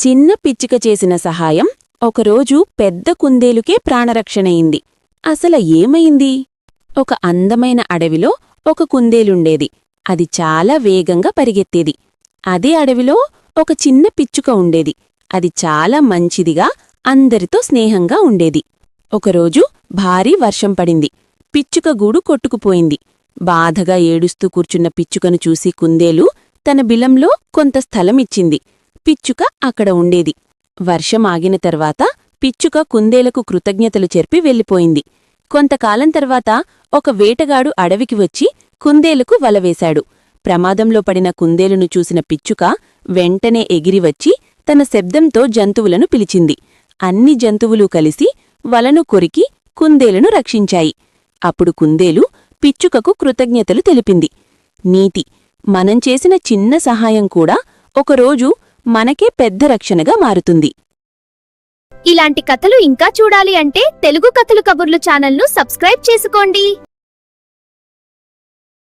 చిన్న పిచ్చుక చేసిన సహాయం ఒకరోజు పెద్ద కుందేలుకే ప్రాణరక్షణయింది. అసల ఏమైంది? ఒక అందమైన అడవిలో ఒక కుందేలుండేది. అది చాలా వేగంగా పరిగెత్తేది. అదే అడవిలో ఒక చిన్న పిచ్చుక ఉండేది. అది చాలా మంచిదిగా అందరితో స్నేహంగా ఉండేది. ఒకరోజు భారీ వర్షం పడింది. పిచ్చుక గూడు కొట్టుకుపోయింది. బాధగా ఏడుస్తూ కూర్చున్న పిచ్చుకను చూసి కుందేలు తన బిలంలో కొంత స్థలమిచ్చింది. పిచ్చుక అక్కడ ఉండేది. వర్షం ఆగిన తర్వాత పిచ్చుక కుందేలకు కృతజ్ఞతలు చెర్పి వెళ్ళిపోయింది. కొంతకాలం తర్వాత ఒక వేటగాడు అడవికి వచ్చి కుందేలుకు వలవేశాడు. ప్రమాదంలో పడిన కుందేలును చూసిన పిచ్చుక వెంటనే ఎగిరివచ్చి తన శబ్దంతో జంతువులను పిలిచింది. అన్ని జంతువులు కలిసి వలను కొరికి కుందేలును రక్షించాయి. అప్పుడు కుందేలు పిచ్చుకకు కృతజ్ఞతలు తెలిపింది. నీతి: మనం చేసిన చిన్న సహాయం కూడా ఒకరోజు మనకే పెద్ద రక్షణగా మారుతుంది. ఇలాంటి కథలు ఇంకా చూడాలి అంటే తెలుగు కథలు కబుర్లు ఛానల్ను సబ్స్క్రైబ్ చేసుకోండి.